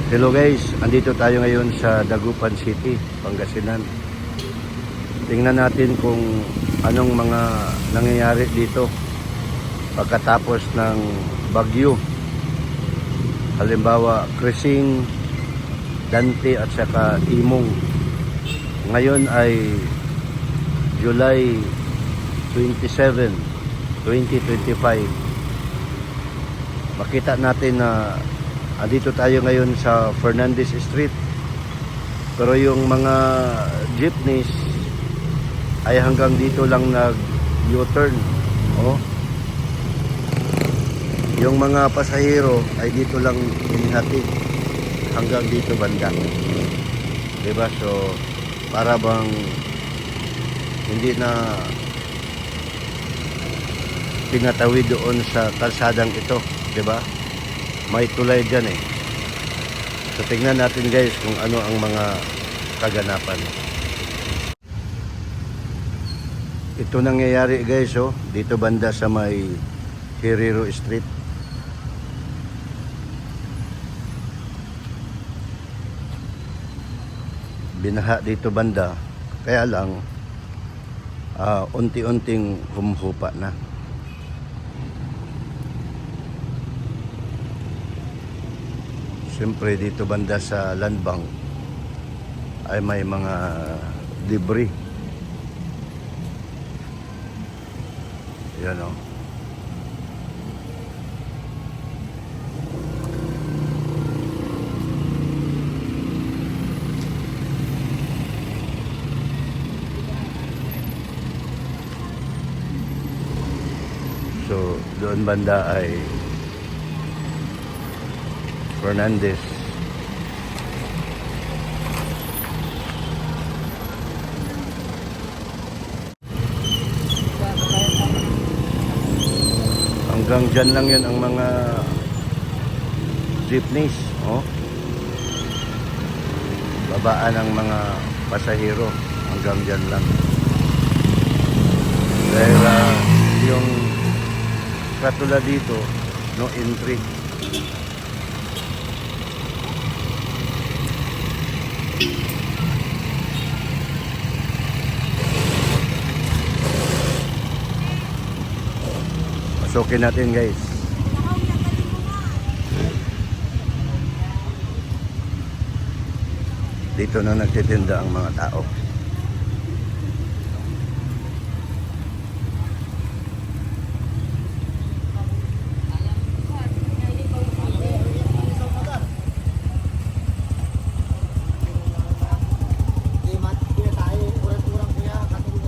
Hello guys, andito tayo ngayon sa Dagupan City, Pangasinan. Tingnan natin kung anong mga nangyayari dito pagkatapos ng bagyo. Halimbawa, Krising, Dante at saka Imong. Ngayon ay July 27, 2025. Makita natin na andito tayo ngayon sa Fernandez Street, pero yung mga jeepneys ay hanggang dito lang nag-U-turn. Yung mga pasahero ay dito lang hinihatid hanggang dito banda, diba? So para bang hindi na pinatawid doon sa kalsadang ito, diba? May tulay dyan eh. So tingnan natin guys kung ano ang mga kaganapan. Ito nangyayari guys, dito banda sa may Herrero Street. Binaha dito banda, kaya lang unti-unting humuhupa na. Siyempre dito banda sa land bank ay may mga debris. Yan o. So doon banda ay Fernandez. Hanggang dyan lang yun ang mga jeepneys. Babaan ang mga pasahero hanggang dyan lang. Dahil yung katulad dito, no entry. Pasukin natin guys. Dito na nagtitinda ang mga tao.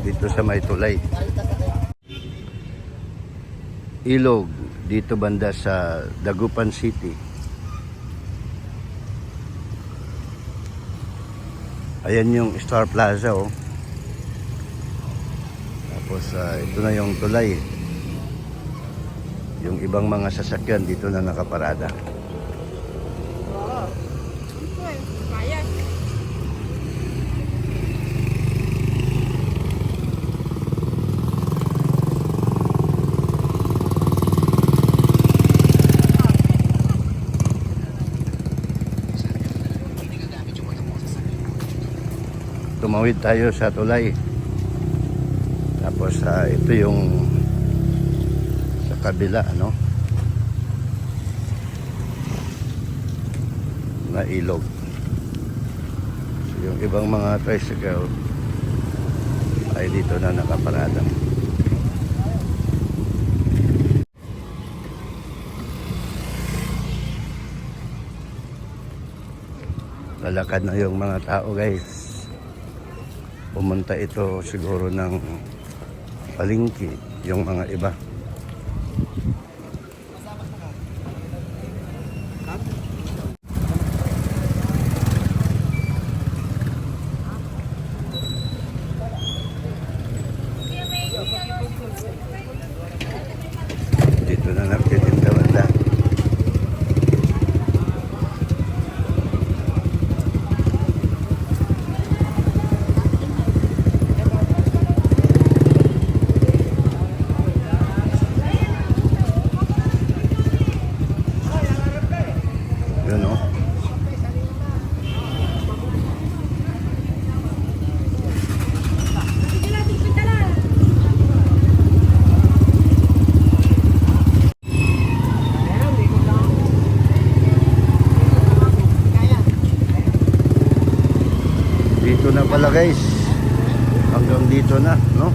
Dito sa may tulay. Ilog, dito banda sa Dagupan City. Ayan yung Star Plaza Tapos ito na yung tulay. Yung ibang mga sasakyan dito na nakaparada. Tumawid tayo sa tulay. Tapos ito yung sa kabila na ilog. So, yung ibang mga tricycle ay dito na nakaparada. Lalakad na yung mga tao guys. Pumunta ito siguro ng palengke yung mga iba. Dito na nagtitinda banda. na pala guys. Hanggang dito na, no?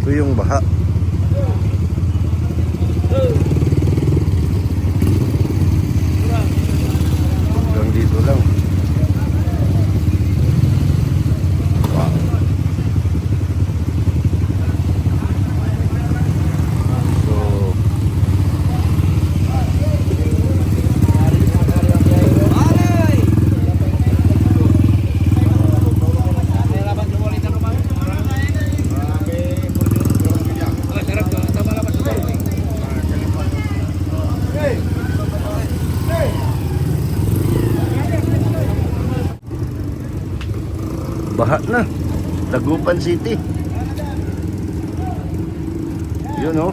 Ito yung baha. Hanggang dito lang. Wow. Baha na. Dagupan City. Yun oh.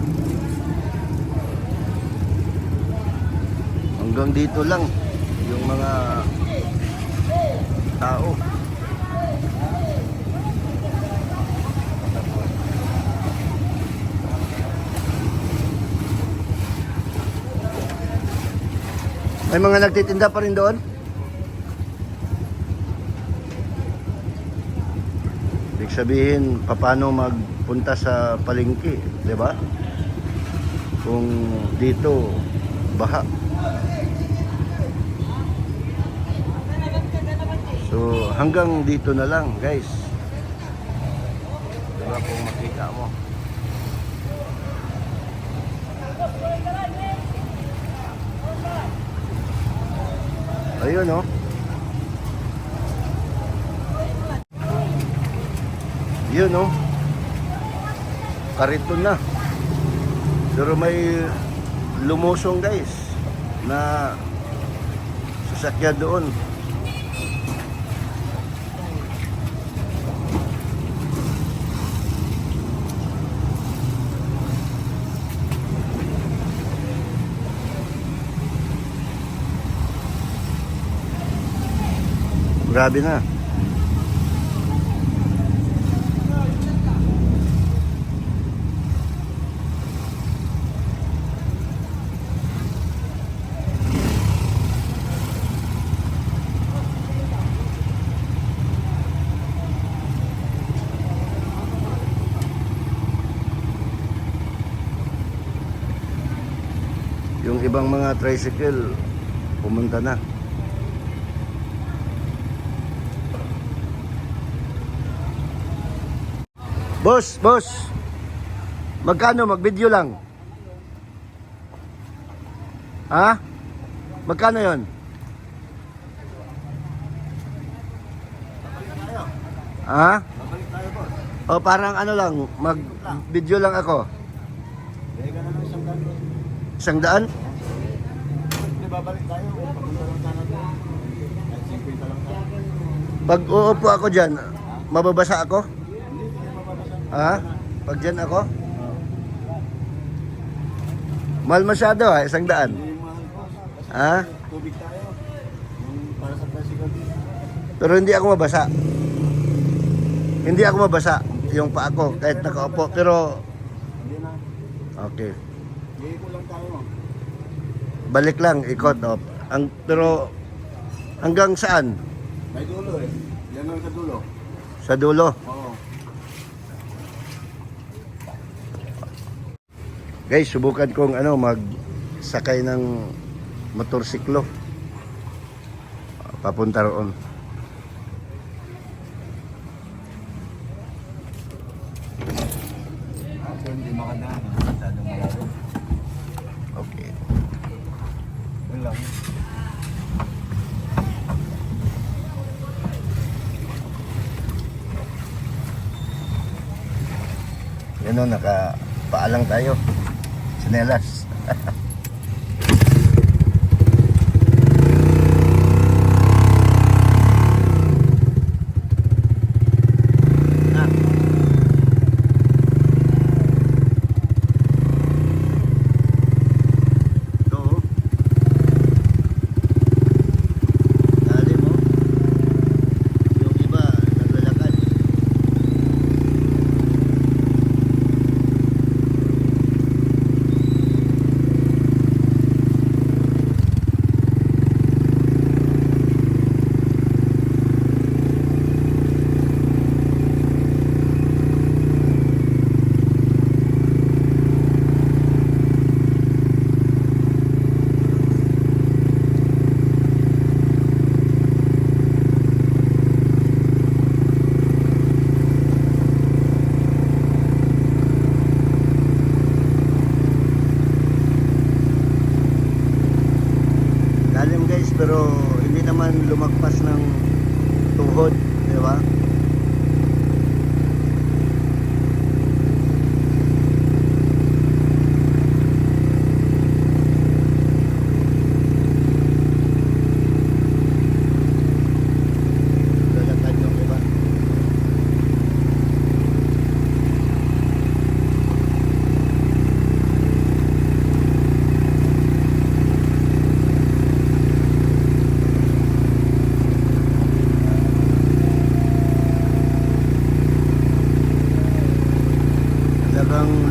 Hanggang dito lang yung mga tao. May mga nagtitinda pa rin doon? Ibig sabihin, paano magpunta sa palengke, di ba? Kung dito, baha. So, hanggang dito na lang, guys. Diba kung makita mo. Ayun, oh. Yun oh. Kariton na. Pero may lumusong guys na sasakyan doon. Grabe na. Yung ibang mga tricycle pumunta na. Boss, boss. Magkano? Mag-video lang. Ha? Magkano 'yon? Ha? O parang ano lang, mag-video lang ako. Isang daan? Hindi babalik tayo. Papunta lang sana doon. Kahit 50 lang tayo. Pag uupo ako dyan, mababasa ako? Hindi mababasa. Ha? Pag dyan ako? Mahal masyado ha, isang daan. Hindi mahal po. Kasi Ha? tubig tayo. Yung para sa tricycle. Pero hindi ako mabasa. Hindi ako mabasa yung paa ko kahit nakaupo. Pero, Hindi na. okay. Hindi ko lang tayo. Balik lang, ikot. Oh. Pero, hanggang saan? May dulo eh. Yan lang sa dulo. Sa dulo. Oo. Guys, subukan kong magsakay ng motorsiklo. Papunta roon. Kasi hindi makadaan. Masyadong malalim. Okay. Yun lang. Yan o, nakapaalang tayo. Sinelas.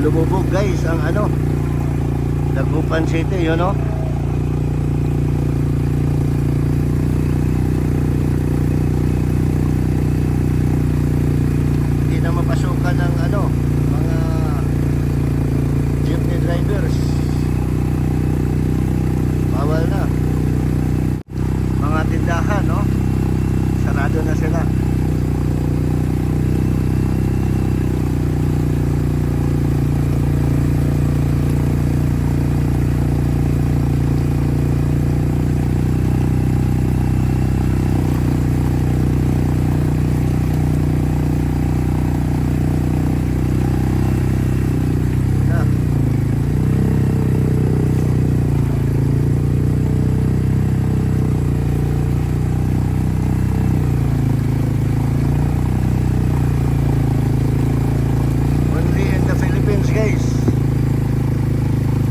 lumubog guys ang ano, Dagupan City, yun o. Hindi na mapasukan ng ano, mga jeepney drivers. Bawal na. Mga tindahan, no? Sarado na sila. Only in the Philippines, guys.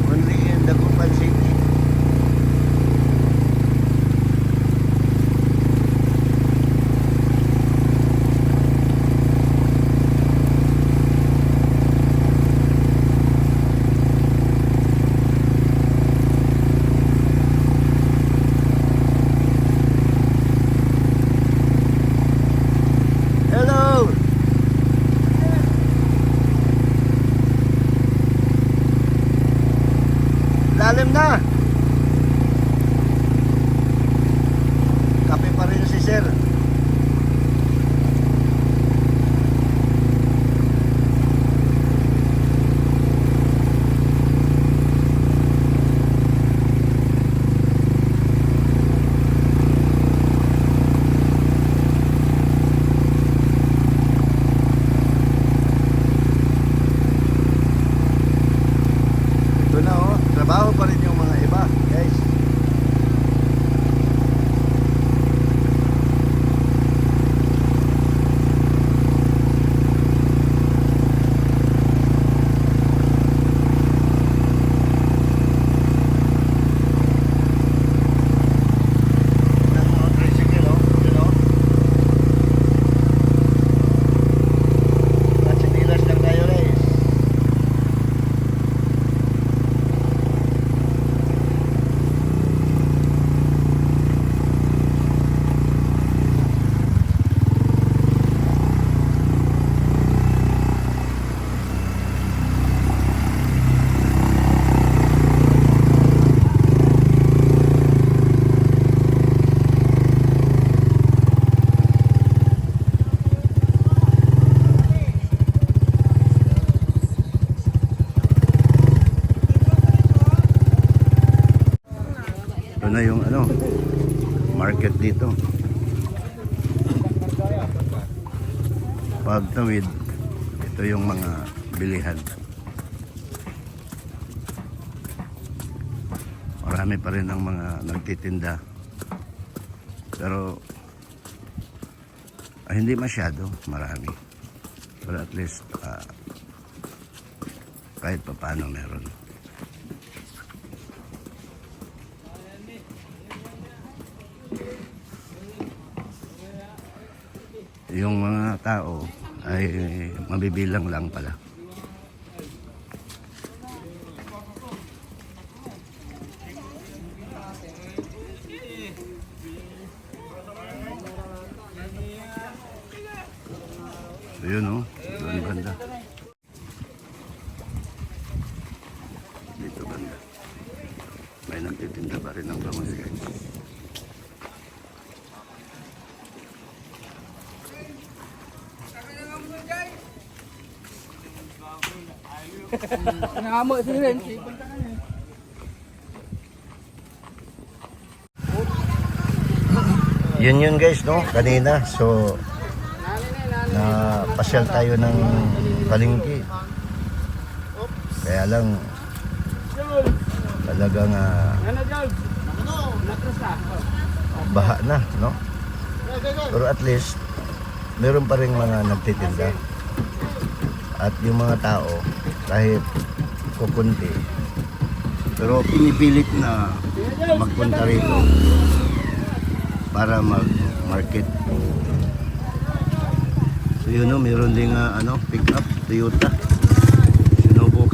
Only in Dagupan City. Hello! Lalim na. Kape pa rin si sir. Ito na oh, trabaho pa rin yung mga iba, guys. Ng mga tricycle, oh, yun oh. Matsinilas lang tayo, guys. Ito na yung ano, market dito. Pagtawid, ito yung mga bilihan. Marami pa rin ang mga nagtitinda. Pero hindi masyado marami. Pero at least kahit pa paano meron. Yung mga tao ay mabibilang lang pala. So yun oh, doon banda. Dito banda. May nagtitinda pa rin ng bangus, guys. Ngamuk sih Ren. Yun guys, no? Kanina. So, pasyal tayo ng palengke. Kaya lang, talagang baha na, no? Pero at least, meron pa rin mga nagtitinda. At yung mga tao, kahit kukunti, pero pinipilit na magpunta rito para mag-market. So yun, no, meron din pick up Toyota Sinubukan.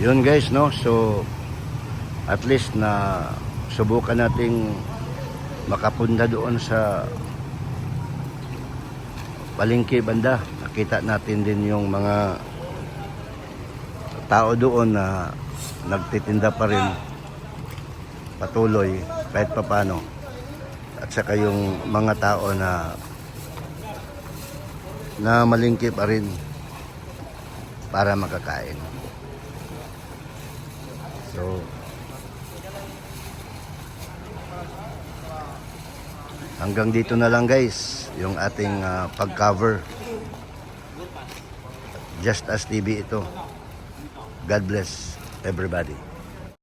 Yun guys, no? So, at least na subukan nating makapunta doon sa palengke banda. Nakita natin din yung mga tao doon na nagtitinda pa rin patuloy kahit papano. At saka yung mga tao na malingki pa rin para makakain. So, hanggang dito na lang guys yung ating pag-cover. Just As TV ito. God bless everybody.